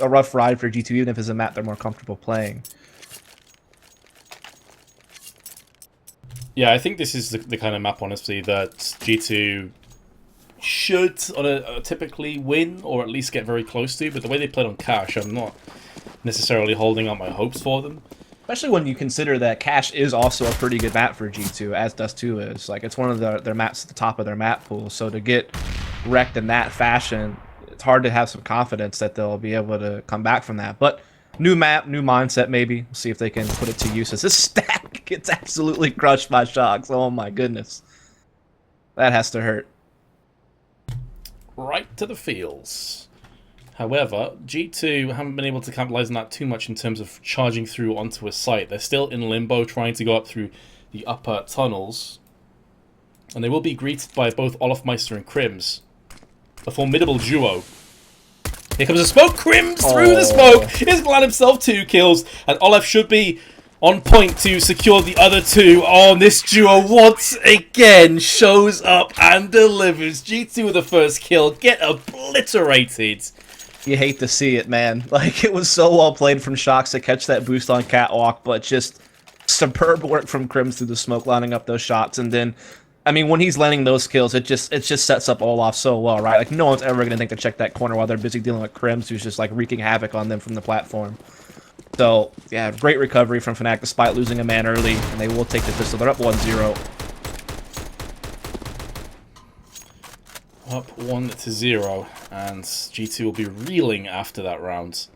a rough ride for G2, even if it's a map they're more comfortable playing. Yeah, I think this is the kind of map, honestly, that G2 should typically win, or at least get very close to, but the way they played on Cash, I'm not necessarily holding out my hopes for them. Especially when you consider that Cash is also a pretty good map for G2, as Dust 2 is. Like, it's one of their maps at the top of their map pool, so to get wrecked in that fashion, it's hard to have some confidence that they'll be able to come back from that. But new map, new mindset, maybe. We'll see if they can put it to use. As this stack gets absolutely crushed by Shox. Oh my goodness. That has to hurt. Right to the fields. However, G2 haven't been able to capitalize on that too much in terms of charging through onto a site. They're still in limbo, trying to go up through the upper tunnels. And they will be greeted by both Olofmeister and Krims. A formidable duo. Here comes a smoke. Krims through the smoke. He's landed himself 2 kills. And Olaf should be on point to secure the other 2. Oh, and this duo once again shows up and delivers. G2 with the first kill. Get obliterated. You hate to see it, man. Like, it was so well played from Shox to catch that boost on Catwalk, but just superb work from Krims through the smoke, lining up those shots. And then, I mean, when he's landing those kills, it just sets up Olaf so well, right? Like, no one's ever going to think to check that corner while they're busy dealing with Krims, who's just, like, wreaking havoc on them from the platform. So, yeah, great recovery from Fnatic despite losing a man early, and they will take the pistol. They're up 1-0. Up 1-0, and G2 will be reeling after that round.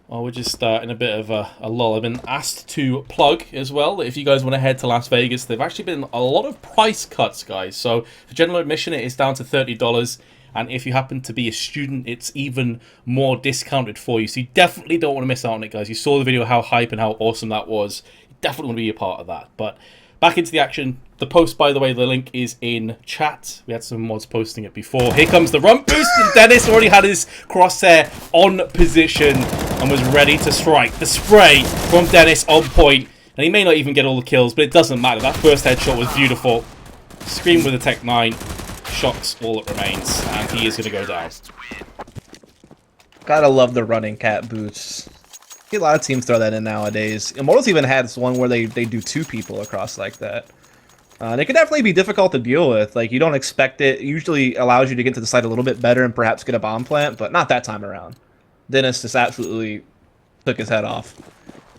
Well, we're just in a bit of a lull. I've been asked to plug as well that if you guys want to head to Las Vegas, there've actually been a lot of price cuts, guys. So for general admission, it is down to $30. And if you happen to be a student, it's even more discounted for you. So you definitely don't want to miss out on it, guys. You saw the video, how hype and how awesome that was. You definitely want to be a part of that. But back into the action. The post, by the way, the link is in chat. We had some mods posting it before. Here comes the rump boost, and Dennis already had his crosshair on position and was ready to strike. The spray from Dennis on point. And he may not even get all the kills, but it doesn't matter. That first headshot was beautiful. Scream with a Tech 9. Shox all that remains, and he is going to go down. Gotta love the running cat boots. A lot of teams throw that in nowadays. Immortals even had one where they do 2 people across like that. And it can definitely be difficult to deal with. Like, you don't expect it. It usually allows you to get to the site a little bit better and perhaps get a bomb plant, but not that time around. Dennis just absolutely took his head off.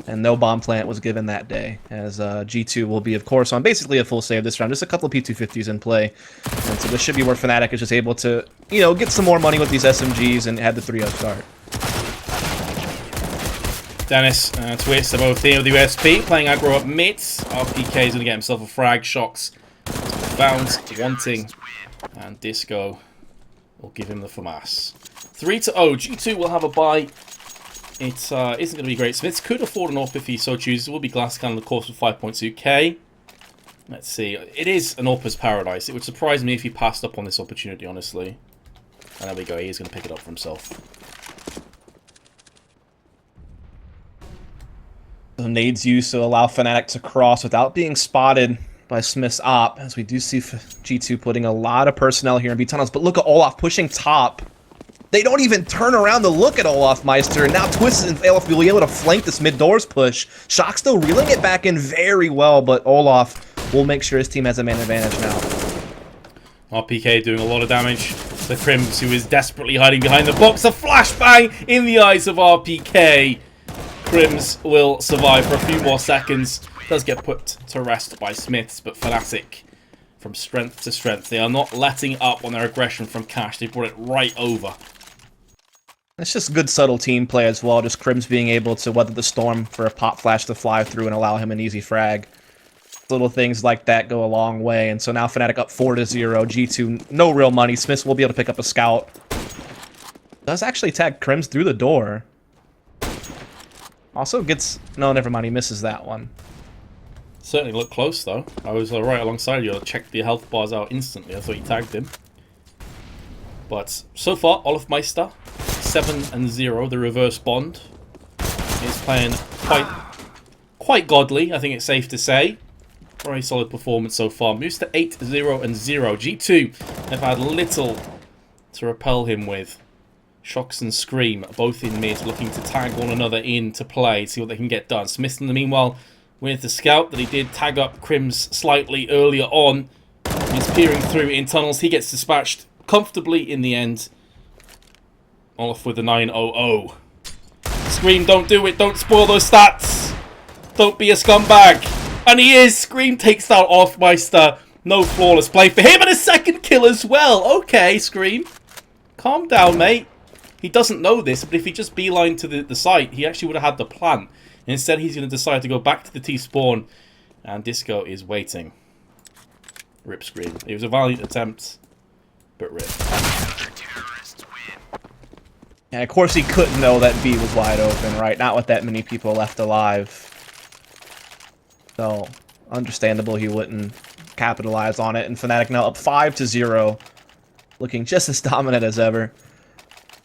And no bomb plant was given that day, as G2 will be, of course, on basically a full save this round. Just a couple of P250s in play. And so this should be where Fnatic is just able to, you know, get some more money with these SMGs and had the 3-0 start. Dennis, Twist are both here with the USP, playing aggro up mid. RPK is going to get himself a frag. Shox found wanting, and Disco will give him the FAMAS. 3-0. G2 will have a bye. It isn't going to be great. Smiths could afford an AWP if he so chooses. It will be Glasscannon, of course, with 5.2k. Let's see. It is an AWPer's paradise. It would surprise me if he passed up on this opportunity, honestly. And there we go. He is going to pick it up for himself. The nades used to allow Fnatic to cross without being spotted by Smith's op, as we do see G2 putting a lot of personnel here in B tunnels. But look at Olaf pushing top. They don't even turn around to look at Olofmeister, and now Twist and Olaf will be able to flank this mid-doors push. Shox still reeling it back in very well, but Olaf will make sure his team has a man advantage now. RPK doing a lot of damage. The Krims, who is desperately hiding behind the box. A flashbang in the eyes of RPK. Krims will survive for a few more seconds. Does get put to rest by Smiths, but Fnatic, from strength to strength, they are not letting up on their aggression from Cash. They brought it right over. It's just good subtle team play as well, just Krims being able to weather the storm for a pop flash to fly through and allow him an easy frag. Little things like that go a long way, and so now Fnatic up 4-0. G2, no real money. Smiths will be able to pick up a scout. Does actually tag Krims through the door. Also gets... No, never mind, he misses that one. Certainly looked close, though. I was right alongside you. I checked the health bars out instantly. I thought you tagged him. But so far, Olofmeister, 7-0. The reverse bond is playing quite godly, I think it's safe to say. Very solid performance so far. Moves to 8-0-0. G2 have had little to repel him with. Shox and Scream both in mid, looking to tag one another in to play, see what they can get done. Smith, in the meanwhile, with the scout that he did tag up Crims slightly earlier on. He's peering through in tunnels. He gets dispatched comfortably in the end. Off with the 900. Scream, don't do it. Don't spoil those stats. Don't be a scumbag. And he is. Scream takes that off Meister. No flawless play for him, and a second kill as well. Okay, Scream. Calm down, mate. He doesn't know this, but if he just beelined to the site, he actually would have had the plant. Instead, he's going to decide to go back to the T-spawn, and Disco is waiting. Rip Scream. It was a valiant attempt, but rip. And of course he couldn't know that B was wide open, right? Not with that many people left alive. So, understandable he wouldn't capitalize on it. And Fnatic now up 5-0. Looking just as dominant as ever.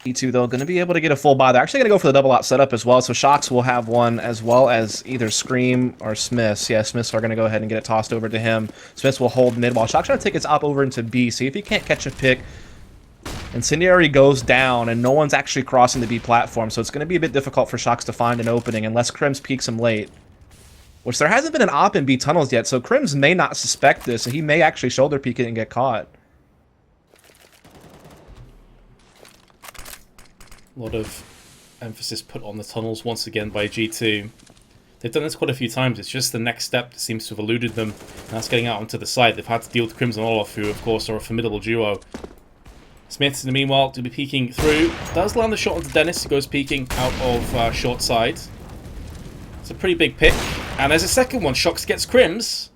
E2, though, going to be able to get a full buy. They're actually going to go for the double out setup as well. So Shox will have one, as well as either Scream or Smiths. Yeah, Smiths are going to go ahead and get it tossed over to him. Smiths will hold mid while Shox trying to take his op over into B. See if he can't catch a pick. Incendiary goes down, and no one's actually crossing the B platform, so it's going to be a bit difficult for Shox to find an opening unless Crims peeks him late. Which there hasn't been an op in B tunnels yet, so Crims may not suspect this, and he may actually shoulder peek it and get caught. A lot of emphasis put on the tunnels once again by G2. They've done this quite a few times. It's just the next step that seems to have eluded them, and that's getting out onto the side. They've had to deal with Crimson Olaf, who, of course, are a formidable duo. Smith, in the meanwhile, to be peeking through. Does land the shot onto Dennis, who goes peeking out of short side. It's a pretty big pick. And there's a second one. Shox gets Crims.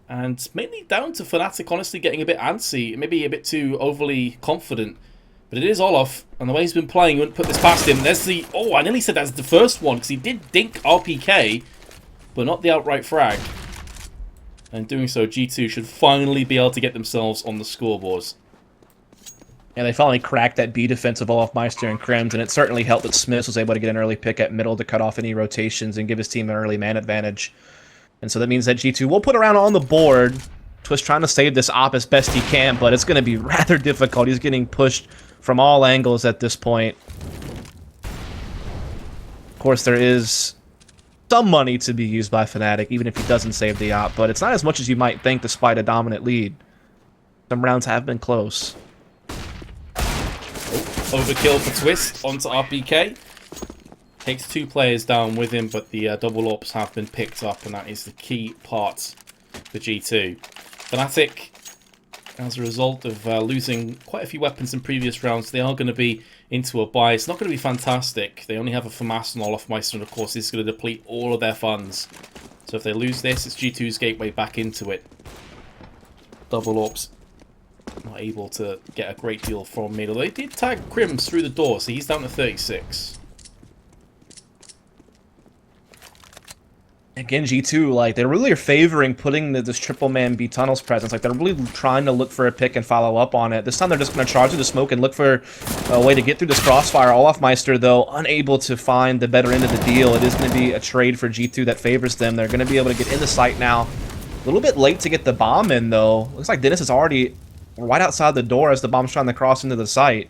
And mainly down to Fnatic, honestly, getting a bit antsy. Maybe a bit too overly confident. But it is Olaf. And the way he's been playing, you wouldn't put this past him. There's the... Oh, I nearly said that's the first one, because he did dink RPK, but not the outright frag. And doing so, G2 should finally be able to get themselves on the scoreboards. And they finally cracked that B defense of Olaf Meister and Crims, and it certainly helped that Smiths was able to get an early pick at middle to cut off any rotations and give his team an early man advantage. And so that means that G2 will put around on the board. Twist trying to save this op as best he can, but it's going to be rather difficult. He's getting pushed from all angles at this point. Of course, there is some money to be used by Fnatic, even if he doesn't save the op, but it's not as much as you might think despite a dominant lead. Some rounds have been close. Overkill for Twist onto RPK. Takes two players down with him, but the double ops have been picked up, and that is the key part for G2. Fnatic, as a result of losing quite a few weapons in previous rounds, they are going to be into a buy. It's not going to be fantastic. They only have a FAMAS and Olaf Meister, and of course this is going to deplete all of their funds. So if they lose this, it's G2's gateway back into it. Double ops not able to get a great deal from mid. Although they did tag Crims through the door, so he's down to 36. Again, G2, like, they really are favoring putting this triple man B tunnels presence. Like, they're really trying to look for a pick and follow up on it. This time they're just going to charge through the smoke and look for a way to get through this crossfire. Olaf Meister, though, unable to find the better end of the deal. It is going to be a trade for G2 that favors them. They're going to be able to get in the site now. A little bit late to get the bomb in, though. Looks like Dennis is already right outside the door as the bomb's trying to cross into the site.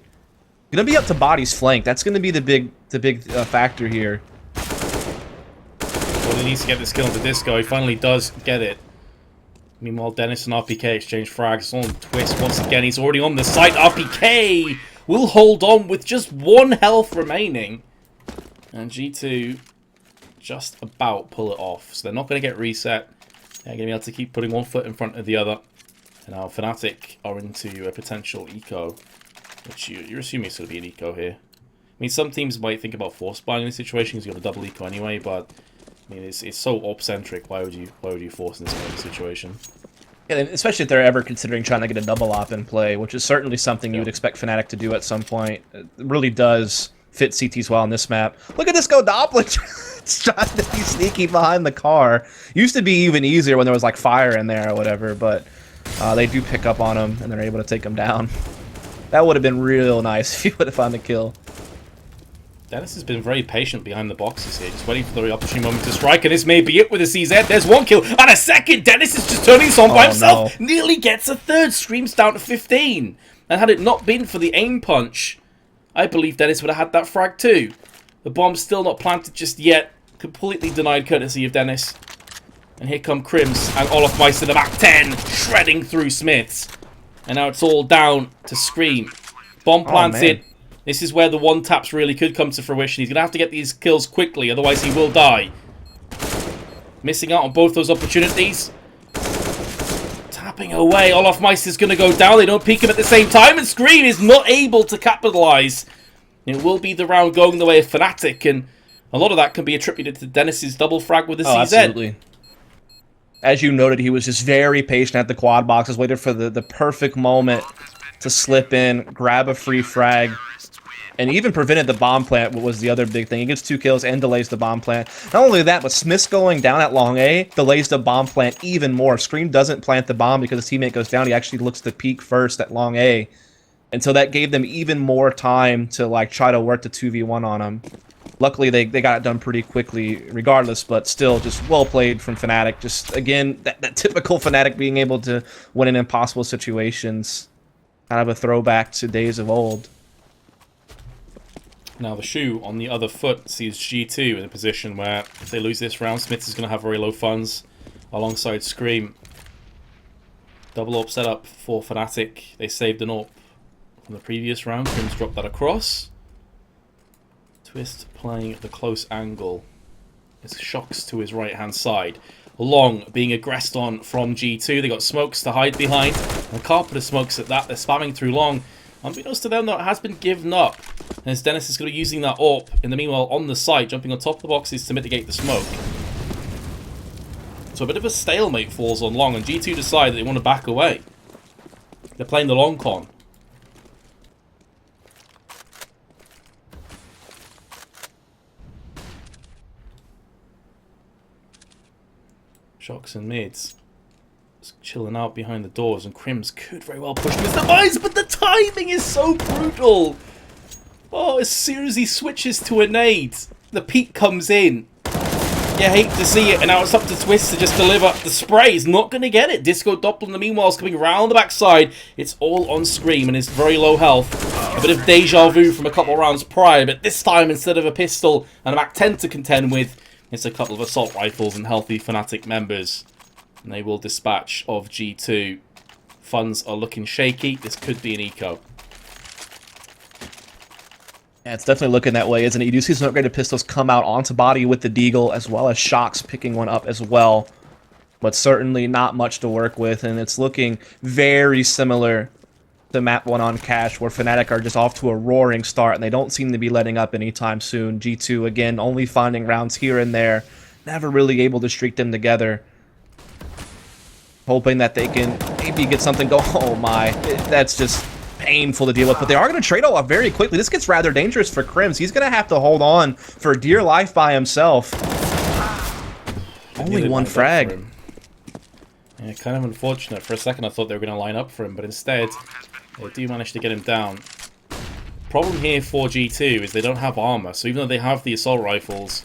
Going to be up to Body's flank. That's going to be the big factor here. Well, he needs to get this kill into Disco. He finally does get it. Meanwhile, Dennis and RPK exchange frags on Twist once again. He's already on the site. RPK will hold on with just 1 health remaining. And G2 just about pull it off. So they're not going to get reset. They're going to be able to keep putting one foot in front of the other. And now Fnatic are into a potential eco, which you're assuming it's going to be an eco here. I mean, some teams might think about force buying in this situation because you've got a double eco anyway, but I mean, it's so op-centric. Why would you force in this kind of situation? Yeah, especially if they're ever considering trying to get a double op in play, which is certainly something you would expect Fnatic to do at some point. It really does fit CT's well on this map. Look at this go Doppler trying to be sneaky behind the car. Used to be even easier when there was like fire in there or whatever, but they do pick up on him and they're able to take him down. That would have been real nice if he would have found a kill. Dennis has been very patient behind the boxes here, just waiting for the opportune moment to strike, and this may be it with a CZ. There's 1 kill, and a second! Dennis is just turning this on by himself! No. Nearly gets a third, Screams down to 15! And had it not been for the aim punch I believe Dennis would have had that frag too. The bomb's still not planted just yet. Completely denied courtesy of Dennis. And here come Crims and olofmeister the Mac 10, shredding through Smiths. And now it's all down to Scream. Bomb planted. Oh, this is where the one taps really could come to fruition. He's going to have to get these kills quickly, otherwise he will die. Missing out on both those opportunities. Tapping away. olofmeister's going to go down. They don't peek him at the same time, and Scream is not able to capitalize. It will be the round going the way of Fnatic, and a lot of that can be attributed to Dennis's double frag with the CZ. Absolutely. As you noted, he was just very patient at the quad boxes, waited for the perfect moment to slip in, grab a free frag, and even prevented the bomb plant, what was the other big thing. He gets 2 kills and delays the bomb plant. Not only that, but Smith's going down at long A delays the bomb plant even more. Scream doesn't plant the bomb because his teammate goes down. He actually looks to peek first at long A. And so that gave them even more time to like try to work the 2v1 on him. Luckily, they got it done pretty quickly regardless, but still just well played from Fnatic. Just, again, that typical Fnatic being able to win in impossible situations. Kind of a throwback to days of old. Now the shoe on the other foot sees G2 in a position where if they lose this round, Smiths is going to have very low funds alongside Scream. Double AWP setup for Fnatic. They saved an AWP from the previous round. Crims dropped that across. Twist playing the close angle. It's Shocks to his right hand side. Long being aggressed on from G2. They got smokes to hide behind. And Carpenter smokes at that. They're spamming through Long. Unbeknownst to them, though, it has been given up. And as Dennis is going to be using that AWP in the meanwhile on the site, jumping on top of the boxes to mitigate the smoke. So a bit of a stalemate falls on Long, and G2 decide that they want to back away. They're playing the long con. Shocks and mids. Just chilling out behind the doors, and Crims could very well push his demise, but the timing is so brutal. Oh, as soon as he switches to a nade, the peak comes in. You hate to see it, and now it's up to Twist to just deliver the spray. He's not going to get it. Disco Doppler in the meanwhile is coming round the backside. It's all on Scream, and it's very low health. A bit of deja vu from a couple of rounds prior, but this time instead of a pistol and a Mac 10 to contend with, it's a couple of assault rifles and healthy Fnatic members. And they will dispatch of G2. Funds are looking shaky. This could be an eco. Yeah, it's definitely looking that way, isn't it? You do see some upgraded pistols come out onto body with the Deagle, as well as Shocks picking one up as well. But certainly not much to work with, and it's looking very similar to map 1 on Cash, where Fnatic are just off to a roaring start, and they don't seem to be letting up anytime soon. G2, again, only finding rounds here and there. Never really able to streak them together. Hoping that they can maybe get something go. Oh my, that's just painful to deal with. But they are going to trade all off very quickly. This gets rather dangerous for Crims. He's going to have to hold on for dear life by himself. Only one frag. Yeah, kind of unfortunate. For a second I thought they were going to line up for him, but instead they do manage to get him down. Problem here for G2 is they don't have armor, so even though they have the assault rifles,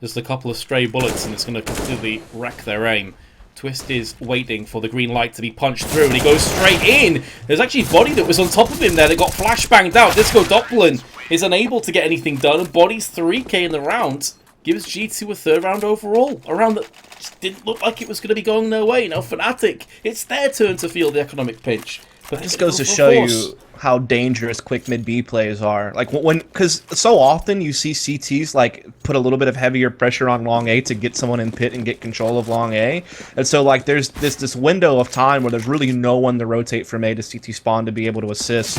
just a couple of stray bullets and it's going to completely wreck their aim. Twist is waiting for the green light to be punched through, and he goes straight in. There's actually Body that was on top of him there that got flashbanged out. Disco Doppler is unable to get anything done, and Body's 3k in the round gives G2 a third round overall. A round that just didn't look like it was going to be going their way. Now Fnatic, it's their turn to feel the economic pinch. But this goes to show you how dangerous quick mid B plays are. Like because so often you see CTs like put a little bit of heavier pressure on long A to get someone in pit and get control of long A, and so like there's this window of time where there's really no one to rotate from A to CT spawn to be able to assist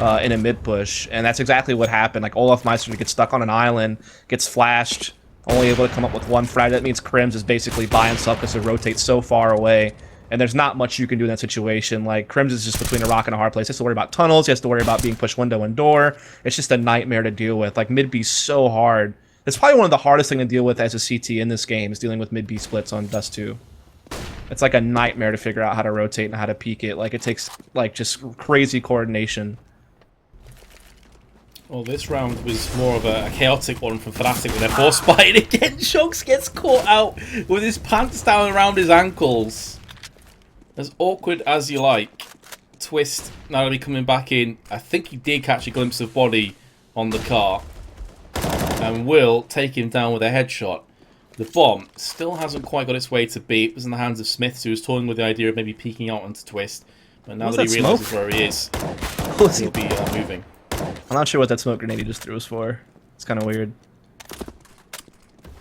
in a mid push, and that's exactly what happened. Like olofmeister gets stuck on an island, gets flashed, only able to come up with one frag. That means Crims is basically by himself because it rotates so far away. And there's not much you can do in that situation. Like, Crims is just between a rock and a hard place. He has to worry about tunnels. He has to worry about being pushed window and door. It's just a nightmare to deal with. Like, mid-B's so hard. It's probably one of the hardest thing to deal with as a CT in this game is dealing with mid-B splits on Dust 2. It's like a nightmare to figure out how to rotate and how to peek it. Like, it takes, like, just crazy coordination. Well, this round was more of a chaotic one from Fnatic with their force spite. Again, Shocks gets caught out with his pants down around his ankles. As awkward as you like, Twist now going to be coming back in. I think he did catch a glimpse of Body on the car and will take him down with a headshot. The bomb still hasn't quite got its way to B. It was in the hands of Smith, who was toying with the idea of maybe peeking out onto Twist. But now that he realizes where he is, he'll be moving. I'm not sure what that smoke grenade he just threw was for. It's kind of weird.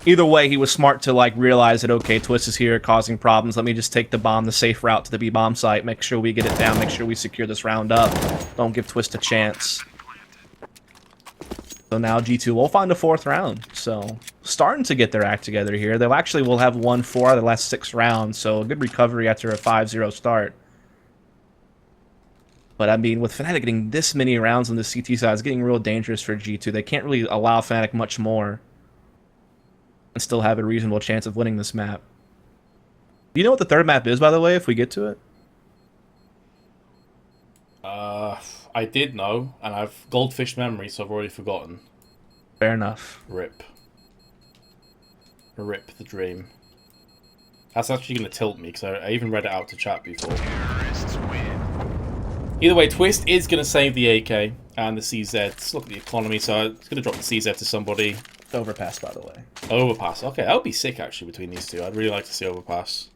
Either way, he was smart to like realize that, okay, Twist is here causing problems. Let me just take the bomb, the safe route to the B bomb site, make sure we get it down, make sure we secure this round up. Don't give Twist a chance. So now G2 will find a 4th round. So starting to get their act together here. They'll actually will have won 4 out of the last 6 rounds. So a good recovery after a 5-0 start. But I mean, with Fnatic getting this many rounds on the CT side, it's getting real dangerous for G2. They can't really allow Fnatic much more and still have a reasonable chance of winning this map. Do you know what the 3rd map is, by the way, if we get to it? I did know, and I've goldfish memory, so I've already forgotten. Fair enough. Rip. Rip the dream. That's actually going to tilt me, because I even read it out to chat before. Either way, Twist is going to save the AK and the CZ. Let's look at the economy, so it's going to drop the CZ to somebody. Overpass, by the way. Overpass. Okay, that would be sick, actually, between these two. I'd really like to see Overpass.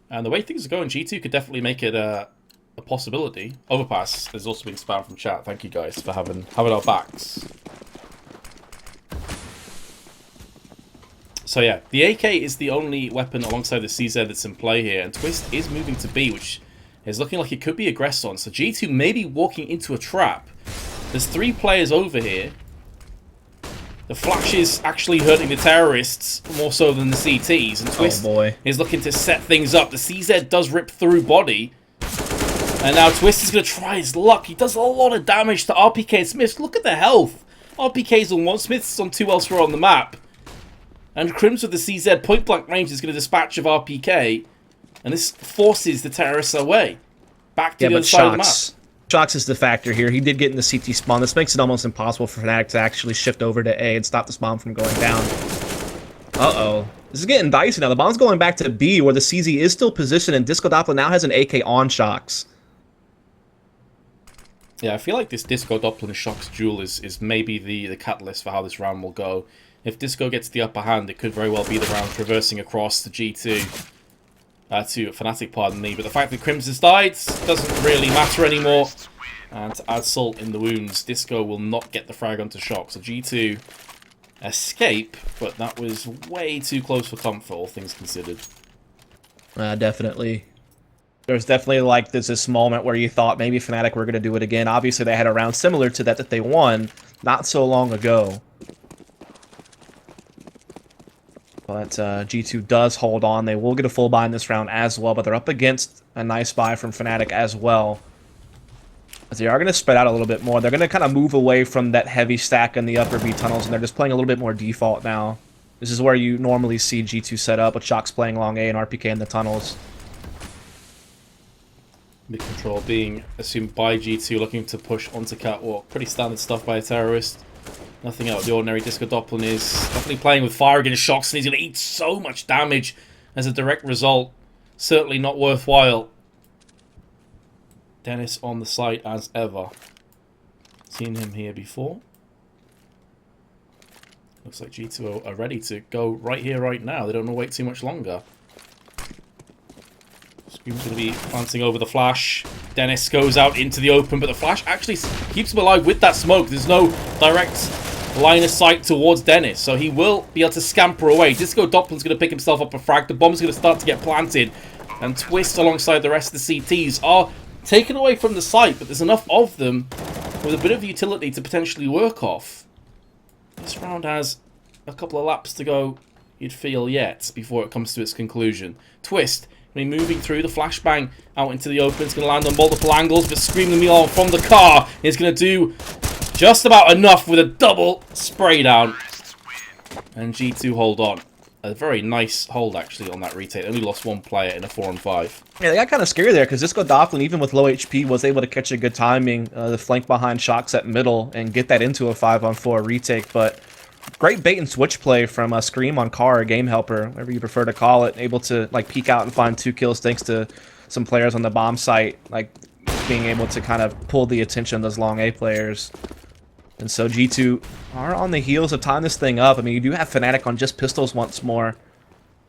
And the way things are going, G2 could definitely make it a possibility. Overpass has also been spammed from chat. Thank you guys for having our backs. So yeah, the AK is the only weapon alongside the CZ that's in play here, and Twist is moving to B, which is looking like it could be aggressed on. So G2 may be walking into a trap. There's 3 players over here. The flash is actually hurting the terrorists more so than the CTs, and Twist is looking to set things up. The CZ does rip through body, and now Twist is going to try his luck. He does a lot of damage to RPK and Smith. Look at the health. RPK's on 1, Smith's on 2 elsewhere on the map. And Crims with the CZ point-blank range is going to dispatch of RPK, and this forces the terrorists away. Back to the other side of the map. Shox is the factor here. He did get in the CT spawn. This makes it almost impossible for Fnatic to actually shift over to A and stop this bomb from going down. Uh-oh. This is getting dicey now. The bomb's going back to B, where the CZ is still positioned, and Disco Doppler now has an AK on Shox. Yeah, I feel like this Disco Doppler and Shox duel is maybe the catalyst for how this round will go. If Disco gets the upper hand, it could very well be the round traversing across the G2. To Fnatic, pardon me. But the fact that Crimson's died doesn't really matter anymore. And to add salt in the wounds, Disco will not get the frag onto Shock. So G2 escape, but that was way too close for comfort, all things considered. Definitely. There's definitely like this moment where you thought maybe Fnatic were going to do it again. Obviously, they had a round similar to that they won not so long ago. But G2 does hold on. They will get a full buy in this round as well, but they're up against a nice buy from Fnatic as well. As they are going to spread out a little bit more. They're going to kind of move away from that heavy stack in the upper B tunnels, and they're just playing a little bit more default now. This is where you normally see G2 set up, with Shox playing long A and RPK in the tunnels. Mid control being assumed by G2, looking to push onto Catwalk. Pretty standard stuff by a terrorist. Nothing out of the ordinary. Disco Doppler is definitely playing with fire against Shox, and he's going to eat so much damage as a direct result. Certainly not worthwhile. Dennis on the site as ever. Seen him here before. Looks like G2 are ready to go right here, right now. They don't want to wait too much longer. Scream's going to be glancing over the flash. Dennis goes out into the open, but the flash actually keeps him alive with that smoke. There's no direct line of sight towards Dennis, so he will be able to scamper away. Disco Doppler's going to pick himself up a frag. The bomb's going to start to get planted, and Twist alongside the rest of the CTs are taken away from the site, but there's enough of them with a bit of utility to potentially work off. This round has a couple of laps to go, you'd feel, yet before it comes to its conclusion. Twist moving through the flashbang out into the open. It's going to land on multiple angles, but Scream the on from the car is going to do just about enough with a double spray down. And G2 hold on. A very nice hold, actually, on that retake. Only lost 1 player in a 4-on-5. Yeah, they got kind of scary there, because Disco Doppler, even with low HP, was able to catch a good timing, the flank behind Shox at middle, and get that into a 5-on-4 retake, but great bait and switch play from Scream on Car, or Game Helper, whatever you prefer to call it. Able to like peek out and find 2 kills thanks to some players on the bomb site, like being able to kind of pull the attention of those long A players. And so G2 are on the heels of tying this thing up. I mean, you do have Fnatic on just pistols once more.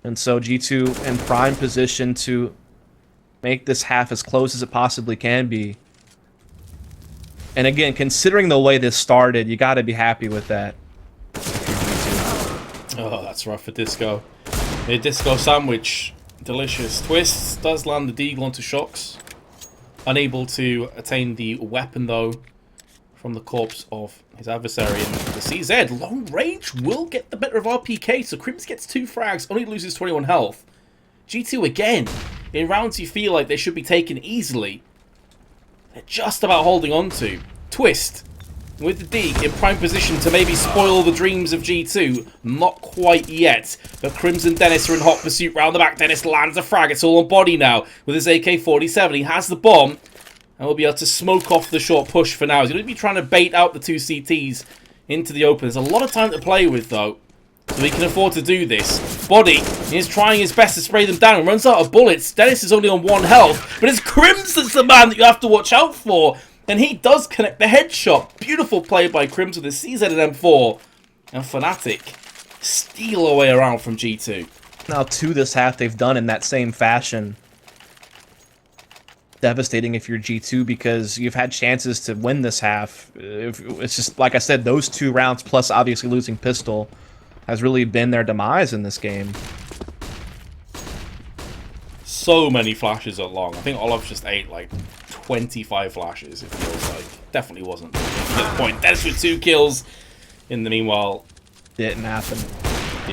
And so G2 in prime position to make this half as close as it possibly can be. And again, considering the way this started, you got to be happy with that. Oh, that's rough for Disco. A Disco sandwich. Delicious. Twist does land the Deagle onto Shox. Unable to attain the weapon, though, from the corpse of his adversary. And the CZ, long range, will get the better of RPK. So Crims gets 2 frags, only loses 21 health. G2 again. In rounds you feel like they should be taken easily, they're just about holding on to. Twist with the Deke in prime position to maybe spoil the dreams of G2. Not quite yet. But Crimson Dennis are in hot pursuit round the back. Dennis lands a frag. It's all on Body now with his AK-47. He has the bomb and will be able to smoke off the short push for now. He's going to be trying to bait out the 2 CTs into the open. There's a lot of time to play with, though, so he can afford to do this. Body is trying his best to spray them down and runs out of bullets. Dennis is only on 1 health, but it's Crims that's the man that you have to watch out for. And he does connect the headshot. Beautiful play by Crims with his CZ and M4. And Fnatic steal away around from G2. Now, to this half, they've done in that same fashion. Devastating if you're G2 because you've had chances to win this half. It's just, like I said, those 2 rounds plus obviously losing pistol has really been their demise in this game. So many flashes are long. I think Olaf just ate like 25 flashes, it feels like. Definitely wasn't at this point. Dennis with 2 kills. In the meanwhile, Didn't happen.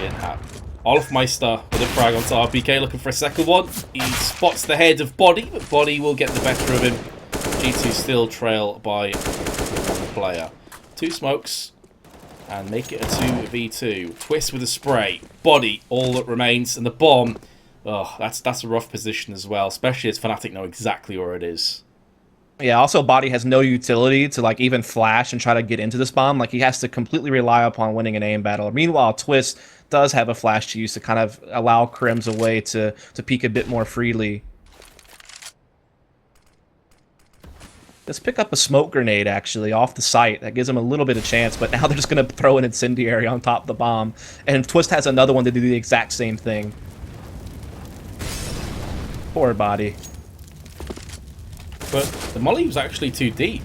didn't happen. Olafmeister with a frag onto RPK, looking for a second one. He spots the head of Body, but Body will get the better of him. G2 still trail by 1 player. 2 smokes, and make it a 2v2. Twist with a spray. Body, all that remains, and the bomb. Oh, that's a rough position as well, especially as Fnatic know exactly where it is. Yeah, also Body has no utility to like even flash and try to get into this bomb. Like he has to completely rely upon winning an aim battle. Meanwhile, Twist does have a flash to use to kind of allow Crims a way to peek a bit more freely. Let's pick up a smoke grenade, actually, off the site. That gives them a little bit of chance, but now they're just going to throw an incendiary on top of the bomb. And Twist has another one to do the exact same thing. Poor Body. But the molly was actually too deep.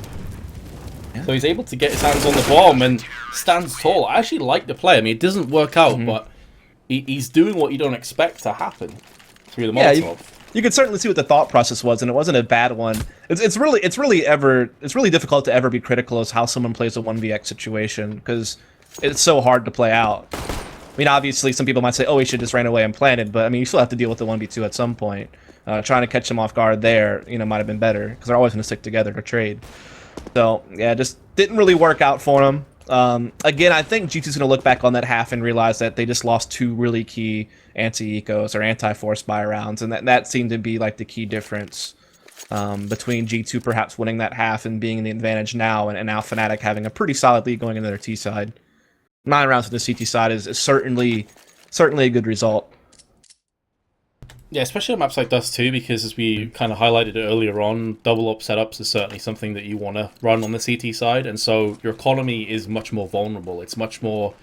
Yeah. So he's able to get his hands on the bomb and stands tall. I actually like the play. I mean, it doesn't work out, but he's doing what you don't expect to happen through the Molotov. Yeah, you can certainly see what the thought process was, and it wasn't a bad one. It's really difficult to ever be critical of how someone plays a 1vx situation because it's so hard to play out. I mean, obviously, some people might say, "Oh, he should just ran away and planted," but I mean, you still have to deal with the 1v2 at some point. Trying to catch them off guard there, might have been better because they're always going to stick together to trade. So yeah, just didn't really work out for them. Again, I think G2's going to look back on that half and realize that they just lost 2 really key anti-ecos or anti-force buy rounds, and that seemed to be like the key difference between G2 perhaps winning that half and being in the advantage now, and now Fnatic having a pretty solid lead going into their T side. 9 rounds to the CT side is certainly a good result. Yeah, especially on maps like Dust 2, because as we kind of highlighted earlier on, double up setups is certainly something that you want to run on the CT side, and so your economy is much more vulnerable. It's much more,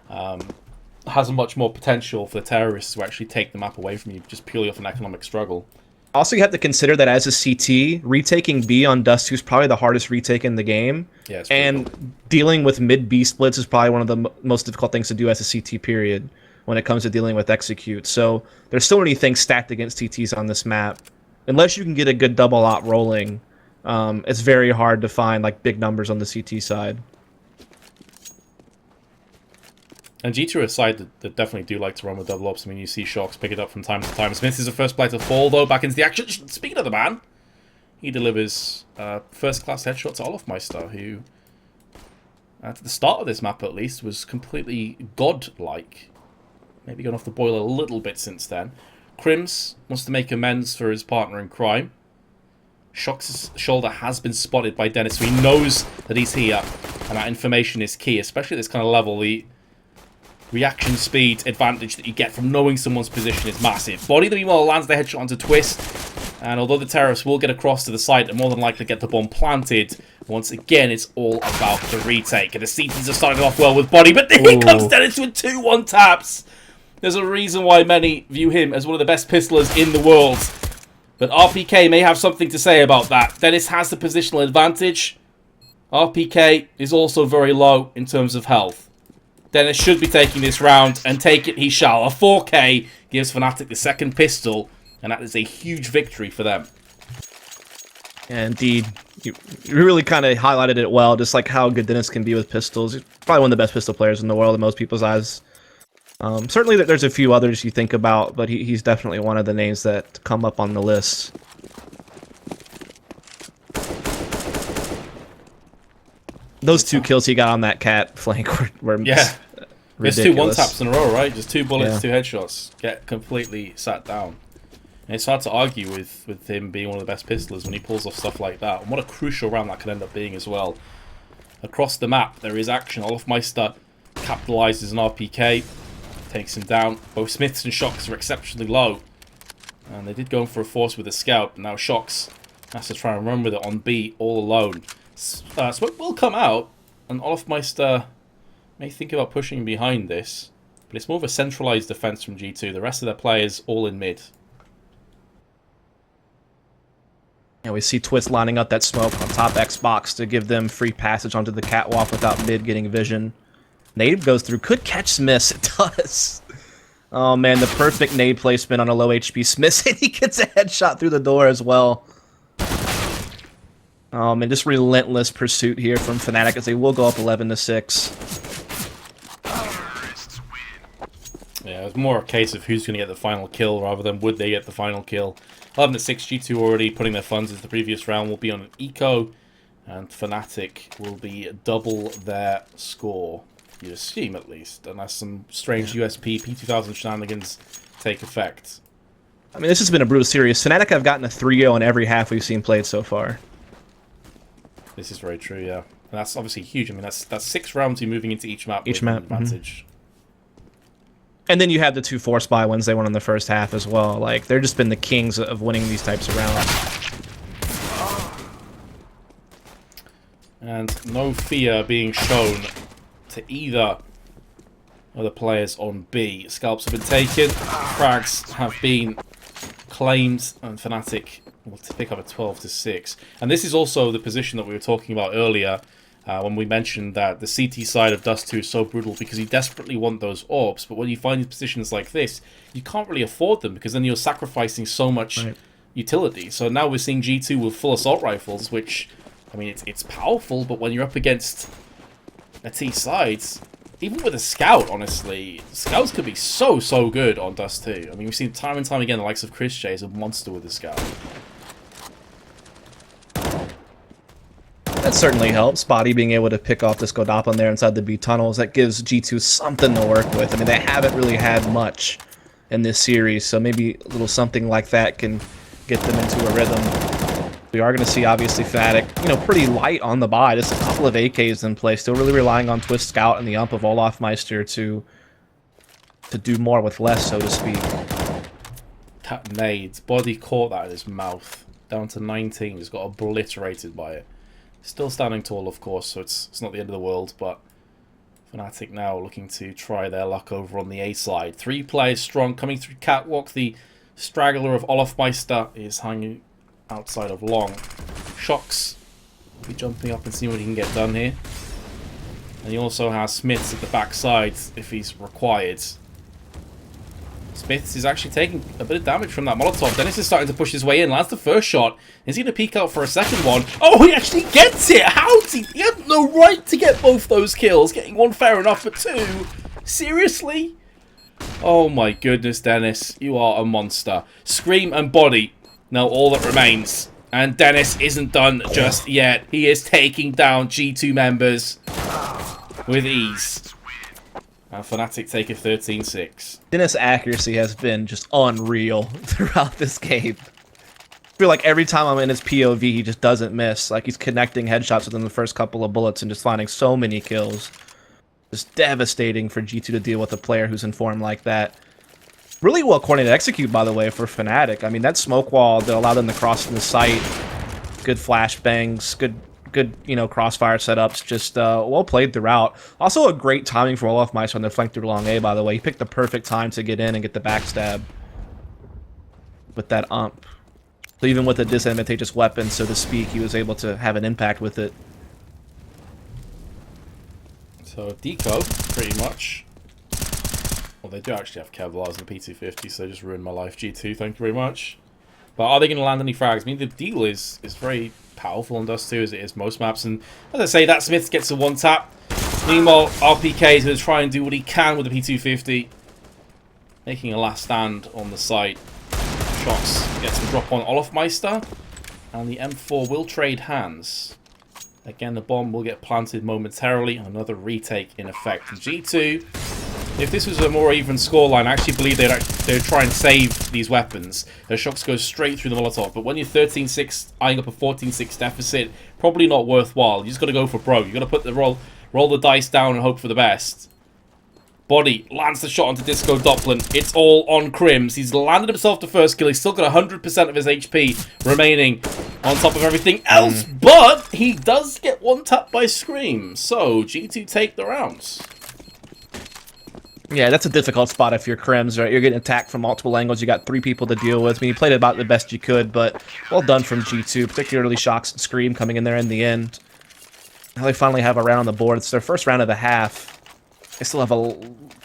has a much more potential for the terrorists to actually take the map away from you, just purely off an economic struggle. Also, you have to consider that as a CT, retaking B on Dust 2 is probably the hardest retake in the game, and dealing with mid-B splits is probably one of the most difficult things to do as a CT period when it comes to dealing with execute. So there's so many things stacked against TTs on this map. Unless you can get a good double op rolling, it's very hard to find like big numbers on the CT side. And G2 are a side that definitely do like to run with double ops. I mean, you see Shox pick it up from time to time. Smith is the first player to fall, though, back into the action. Speaking of the man, he delivers first-class headshot to Olafmeister, who, at the start of this map at least, was completely godlike. Maybe gone off the boil a little bit since then. Crims wants to make amends for his partner in crime. Shox's shoulder has been spotted by Dennis, so he knows that he's here, and that information is key, especially at this kind of level. The reaction speed advantage that you get from knowing someone's position is massive. Body, meanwhile, lands the headshot onto Twist, and although the terrorists will get across to the site and more than likely get the bomb planted, Once again, it's all about the retake. And the CTs are starting off well with Body, but here comes Dennis with 2-1 taps. There's a reason why many view him as one of the best pistolers in the world. But RPK may have something to say about that. Dennis has the positional advantage. RPK is also very low in terms of health. Dennis should be taking this round, and take it he shall. A 4K gives Fnatic the second pistol, and that is a huge victory for them. Yeah, indeed. You really kind of highlighted it well, just like how good Dennis can be with pistols. He's probably one of the best pistol players in the world in most people's eyes. Certainly there's a few others you think about, but he's definitely one of the names that come up on the list. Those 2 kills he got on that cat flank were yeah. Ridiculous. There's 2 1-taps in a row, right? Just 2 bullets, 2 headshots. Get completely sat down. And it's hard to argue with him being one of the best pistolers when he pulls off stuff like that. And what a crucial round that could end up being as well. Across the map, there is action. Olofmeister capitalizes an RPK. Takes him down. Both Smiths and Shocks are exceptionally low. And they did go in for a force with a scout. Now Shocks has to try and run with it on B all alone. Smoke will come out. And Olofmeister may think about pushing behind this. But it's more of a centralized defense from G2. The rest of their players all in mid. And we see Twist lining up that smoke on top Xbox to give them free passage onto the catwalk without mid getting vision. Nade goes through, could catch Smiths, it does. Oh man, the perfect nade placement on a low HP Smiths, and he gets a headshot through the door as well. Oh man, just relentless pursuit here from Fnatic as they will go up 11-6. Yeah, it's more a case of who's going to get the final kill rather than would they get the final kill. 11-6, G2 already putting their funds into the previous round will be on an eco, and Fnatic will be double their score. You'd assume, at least, unless some strange USP P2000 shenanigans take effect. I mean, this has been a brutal series. Fnatic have gotten a 3-0 in every half we've seen played so far. This is very true, yeah. And that's obviously huge. I mean, that's 6 rounds you're moving into each map. Each map, advantage. And then you have the 2 force buy wins they won in the first half as well. Like, they've just been the kings of winning these types of rounds. And no fear being shown to either of the players on B. Scalps have been taken, frags have been claimed, and Fnatic will pick up a 12-6. And this is also the position that we were talking about earlier when we mentioned that the CT side of Dust 2 is so brutal because you desperately want those orbs, but when you find positions like this, you can't really afford them because then you're sacrificing so much utility. So now we're seeing G2 with full assault rifles, which, I mean, it's powerful, but when you're up against a T side, even with a scout, honestly, scouts could be so good on Dust 2. I mean, we've seen time and time again the likes of Chris J is a monster with a scout. That certainly helps. Body being able to pick off this Godop on there inside the B tunnels, that gives G2 something to work with. I mean, they haven't really had much in this series, so maybe a little something like that can get them into a rhythm. We are going to see, obviously, Fnatic, you know, pretty light on the buy. Just a couple of AKs in play. Still really relying on Twist Scout and the ump of Olofmeister to do more with less, so to speak. Cat nades. Body caught that in his mouth. Down to 19. Just got obliterated by it. Still standing tall, of course, so it's not the end of the world, but Fnatic now looking to try their luck over on the A side. 3 players strong coming through catwalk. The straggler of Olofmeister is hanging outside of long. Shocks will be jumping up and seeing what he can get done here. And he also has Smiths at the backside if he's required. Smiths is actually taking a bit of damage from that Molotov. Dennis is starting to push his way in. Lands the first shot. Is he going to peek out for a second one? Oh, he actually gets it! How did he... He had no right to get both those kills. Getting one fair enough, but 2? Seriously? Oh my goodness, Dennis. You are a monster. Scream and Body. Now all that remains. And Dennis isn't done just yet. He is taking down G2 members with ease. And Fnatic take a 13-6. Dennis' accuracy has been just unreal throughout this game. I feel like every time I'm in his POV, he just doesn't miss. Like, he's connecting headshots within the first couple of bullets and just finding so many kills. Just devastating for G2 to deal with a player who's in form like that. Really well coordinated execute, by the way, for Fnatic. I mean, that smoke wall that allowed them to cross in the site. Good flashbangs, good good, crossfire setups. Just well played throughout. Also, a great timing for Olofmeister on the flank through long A, by the way. He picked the perfect time to get in and get the backstab with that ump. So even with a disadvantageous weapon, so to speak, he was able to have an impact with it. So Deco, pretty much. Well, they do actually have Kevlars in the P250, so they just ruined my life. G2, thank you very much. But are they going to land any frags? I mean, the deal is very powerful on Dust 2, as it is most maps. And as I say, that Smith gets a one tap. Meanwhile, RPK is going to try and do what he can with the P250. Making a last stand on the site. Shots gets the drop on Olofmeister. And the M4 will trade hands. Again, the bomb will get planted momentarily. Another retake in effect. G2, if this was a more even scoreline, I actually believe they'd try and save these weapons. Their shots go straight through the Molotov. But when you're 13-6, eyeing up a 14-6 deficit, probably not worthwhile. You just got to go for broke. You got to put the roll the dice down and hope for the best. Body lands the shot onto Disco Doppler. It's all on Crims. He's landed himself the first kill. He's still got 100% of his HP remaining on top of everything else. But he does get one tap by Scream. So G2 take the rounds. Yeah, that's a difficult spot if you're Crims, right? You're getting attacked from multiple angles. You got 3 people to deal with. I mean, you played about the best you could, but well done from G2, particularly Shox and Scream coming in there in the end. Now they finally have a round on the board. It's their first round of the half. They still have a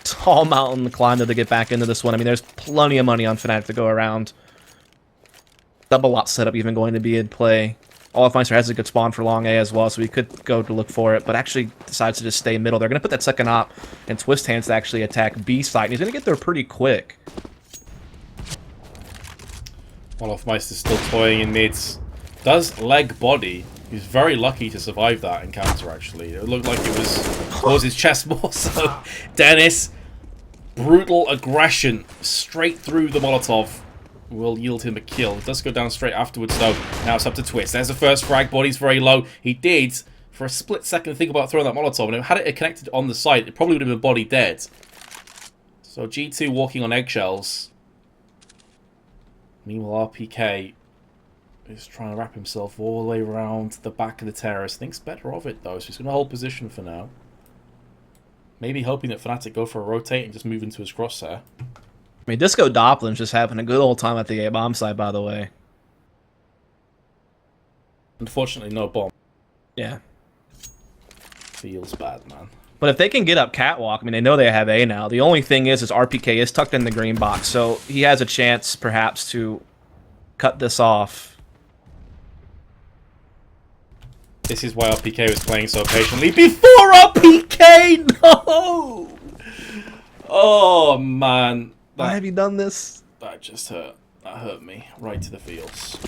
tall mountain to climb to get back into this one. I mean, there's plenty of money on Fnatic to go around. Double lot setup even going to be in play. Olofmeister has a good spawn for long A as well, so he could go to look for it, but actually decides to just stay middle. They're going to put that second op and Twist Hands to actually attack B site, and he's going to get there pretty quick. Olofmeister still toying in mids. Does leg body. He's very lucky to survive that encounter, actually. It looked like it was his chest more, so Dennis, brutal aggression straight through the Molotov will yield him a kill. It does go down straight afterwards, though. Now it's up to Twist. There's the first frag. Body's very low. He did, for a split second, think about throwing that Molotov, and had it connected on the site, it probably would have been Body dead. So G2 walking on eggshells. Meanwhile, RPK is trying to wrap himself all the way around the back of the terrace. Thinks better of it, though, so he's going to hold position for now. Maybe hoping that Fnatic go for a rotate and just move into his crosshair. I mean, Disco Doppler's just having a good old time at the A-bomb side, by the way. Unfortunately, no bomb. Yeah. Feels bad, man. But if they can get up Catwalk, I mean, they know they have A now. The only thing is RPK is tucked in the green box, so he has a chance, perhaps, to cut this off. This is why RPK was playing so patiently before RPK! No! Oh, man. Why have you done this? That just hurt. That hurt me right to the feels.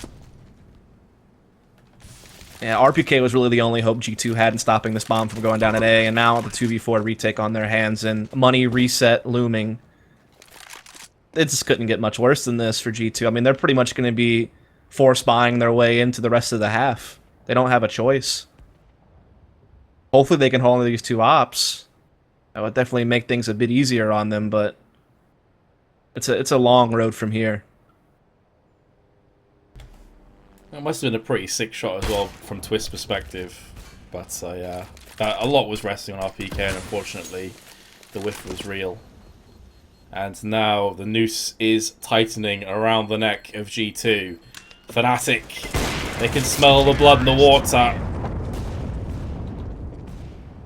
Yeah, RPK was really the only hope G2 had in stopping this bomb from going down at A, and now the 2v4 retake on their hands and money reset looming. It just couldn't get much worse than this for G2. I mean, they're pretty much going to be force buying their way into the rest of the half. They don't have a choice. Hopefully they can hold on to these 2 ops. That would definitely make things a bit easier on them, but it's a long road from here. It must have been a pretty sick shot as well from Twist's perspective. But yeah, a lot was resting on RPK, and unfortunately the whiff was real. And now the noose is tightening around the neck of G2. Fnatic, they can smell the blood in the water.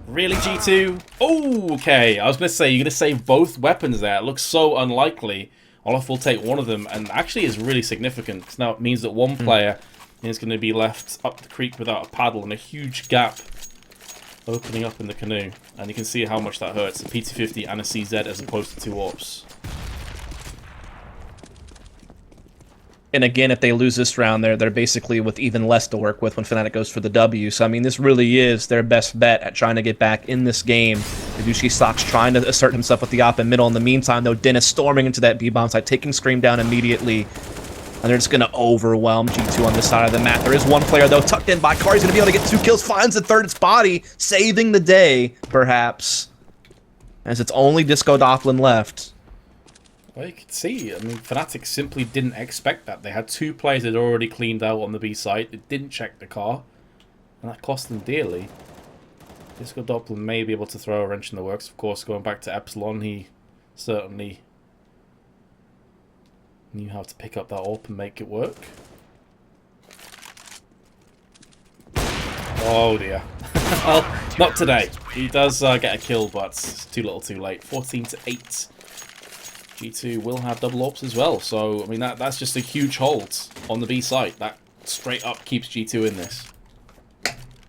Really, G2? Oh, okay. I was going to say, you're going to save both weapons there. It looks so unlikely. Olof will take one of them, and actually is really significant, because now it means that one player is going to be left up the creek without a paddle, and a huge gap opening up in the canoe. And you can see how much that hurts. A P250 and a CZ as opposed to 2 AWPs. And again, if they lose this round, they're basically with even less to work with when Fnatic goes for the W. So, I mean, this really is their best bet at trying to get back in this game. Ibushi Sox trying to assert himself with the op in middle. In the meantime, though, Dennis storming into that B-bomb side, taking Scream down immediately. And they're just going to overwhelm G2 on this side of the map. There is one player, though, tucked in by Kari's going to be able to get 2 kills, finds the third, it's Body, saving the day, perhaps. As it's only Disco Doppler left. Well, you can see, I mean, Fnatic simply didn't expect that. They had 2 players that had already cleaned out on the B site. They didn't check the car. And that cost them dearly. Disco Doppler may be able to throw a wrench in the works. Of course, going back to Epsilon, he certainly knew how to pick up that AWP and make it work. Oh dear. Well, not today. He does get a kill, but it's too little too late. 14-8. G2 will have double AWPs as well. So, I mean, that's just a huge hold on the B side. That straight up keeps G2 in this.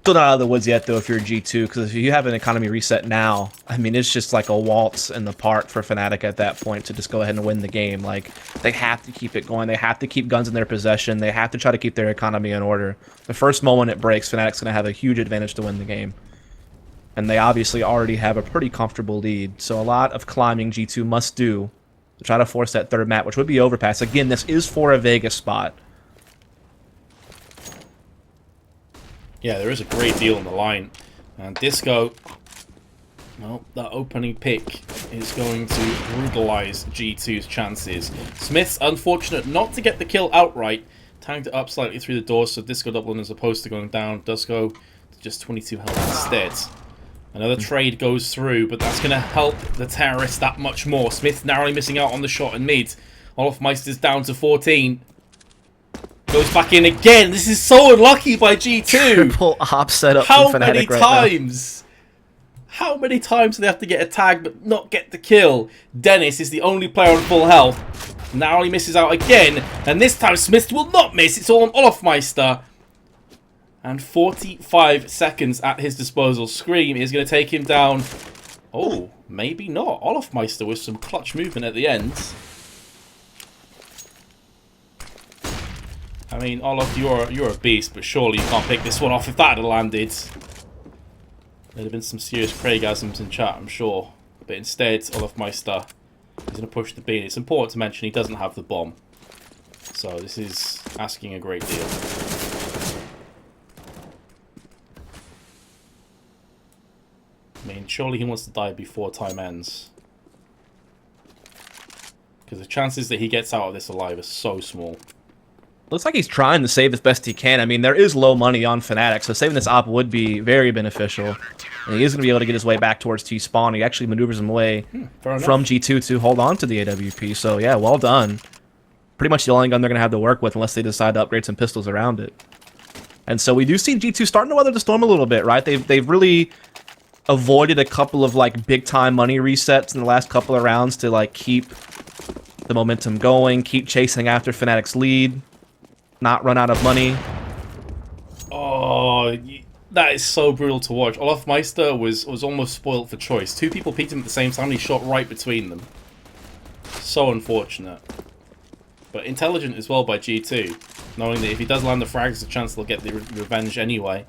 Still not out of the woods yet, though, if you're G2, because if you have an economy reset now, I mean, it's just like a waltz in the park for Fnatic at that point to just go ahead and win the game. Like, they have to keep it going. They have to keep guns in their possession. They have to try to keep their economy in order. The first moment it breaks, Fnatic's going to have a huge advantage to win the game. And they obviously already have a pretty comfortable lead, so a lot of climbing G2 must do to try to force that third map, which would be Overpass. Again, this is for a Vegas spot. Yeah, there is a great deal on the line. And Disco, well, that opening pick is going to brutalize G2's chances. Smith's unfortunate not to get the kill outright. Tagged it up slightly through the door, so Disco Dublin, as opposed to going down, does go to just 22 health instead. Another trade goes through, but that's going to help the terrorists that much more. Smith narrowly missing out on the shot in mid. Olofmeister's down to 14. Goes back in again. This is so unlucky by G2. Triple op setup. How many times? How many times do they have to get a tag but not get the kill? Dennis is the only player on full health. Now he misses out again. And this time Smith will not miss. It's all on Olofmeister. And 45 seconds at his disposal. Scream is going to take him down. Oh, maybe not. Olofmeister with some clutch movement at the end. I mean, Olof, you're a beast, but surely you can't pick this one off if that had landed. There'd have been some serious Craigasms in chat, I'm sure. But instead, Olofmeister is going to push the B. It's important to mention he doesn't have the bomb. So this is asking a great deal. I mean, surely he wants to die before time ends. Because the chances that he gets out of this alive are so small. Looks like he's trying to save as best he can. I mean, there is low money on Fnatic, so saving this op would be very beneficial. And he is going to be able to get his way back towards T-spawn. He actually maneuvers him away from G2 to hold on to the AWP. So, yeah, well done. Pretty much the only gun they're going to have to work with unless they decide to upgrade some pistols around it. And so we do see G2 starting to weather the storm a little bit, right? They've really avoided a couple of, like, big-time money resets in the last couple of rounds to, like, keep the momentum going, keep chasing after Fnatic's lead. Not run out of money. Oh, that is so brutal to watch. Olofmeister was almost spoiled for choice. Two people peeked him at the same time and he shot right between them. So unfortunate. But intelligent as well by G2. Knowing that if he does land the frag, there's a chance they'll get the revenge anyway.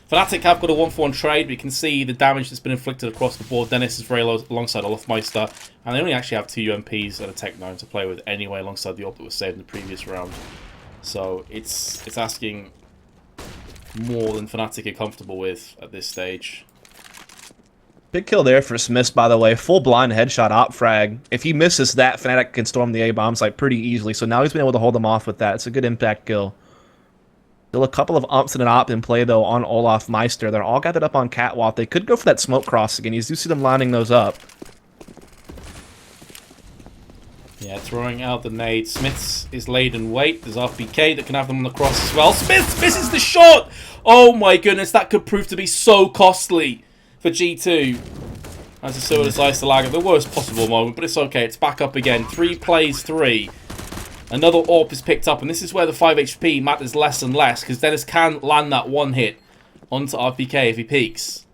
Fnatic have got a 1-for-1 trade, but you can see the damage that's been inflicted across the board. Dennis is very low alongside Olofmeister. And they only actually have 2 UMPs and a Tech-9 to play with anyway, alongside the AWP that was saved in the previous round. So it's asking more than Fnatic are comfortable with at this stage. Big kill there for Smith, by the way. Full blind headshot op frag. If he misses that, Fnatic can storm the A-bomb site pretty easily. So now he's been able to hold them off with that. It's a good impact kill. Still a couple of umps and an op in play, though, on Olofmeister. They're all gathered up on Catwalk. They could go for that smoke cross again. You do see them lining those up. Yeah, throwing out the nade. Smiths is laid in wait. There's RPK that can have them on the cross as well. Smith misses the shot! Oh my goodness, that could prove to be so costly for G2. As a Silver decides to lag at the worst possible moment, but it's okay. It's back up again. 3 plays 3. Another AWP is picked up, and this is where the 5 HP matters less and less, because Dennis can land that one hit onto RPK if he peeks.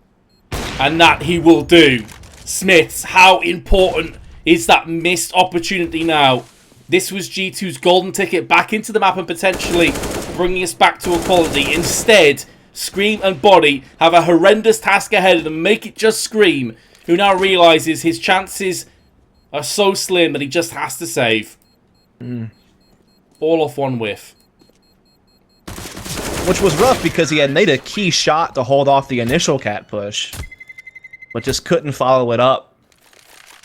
And that he will do. Smiths, how important is that missed opportunity now? This was G2's golden ticket back into the map and potentially bringing us back to equality. Instead, Scream and Body have a horrendous task ahead of them. Make it just Scream, who now realizes his chances are so slim that he just has to save. All off one whiff. Which was rough because he had made a key shot to hold off the initial cat push, but just couldn't follow it up.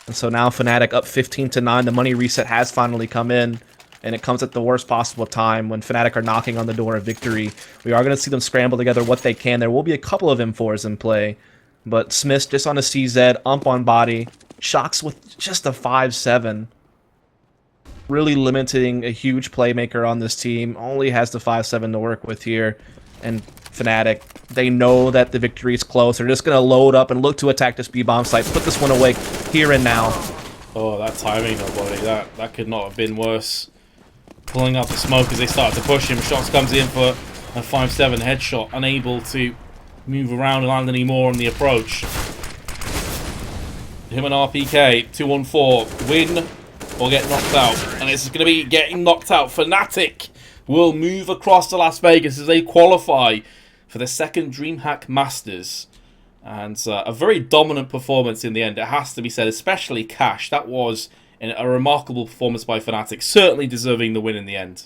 And so now Fnatic up 15-9. The money reset has finally come in. and it comes at the worst possible time when Fnatic are knocking on the door of victory. We are going to see them scramble together what they can. There will be a couple of M4s in play, but Smith just on a CZ, Ump on body, Shocks with just a 5-7. Really limiting a huge playmaker on this team. Only has the 5-7 to work with here. And Fnatic, they know that the victory is close. They're just going to load up and look to attack this B-bomb site. Put this one away here and now. Oh, that timing, nobody. That could not have been worse. Pulling up the smoke as they start to push him. Shots comes in for a 5-7 headshot. Unable to move around and land any more on the approach. Him and RPK, 2-on-4. Win or get knocked out. And it's going to be getting knocked out. Fnatic will move across to Las Vegas as they qualify for the second DreamHack Masters. And a very dominant performance in the end, it has to be said, especially Cash. That was a remarkable performance by Fnatic, certainly deserving the win in the end.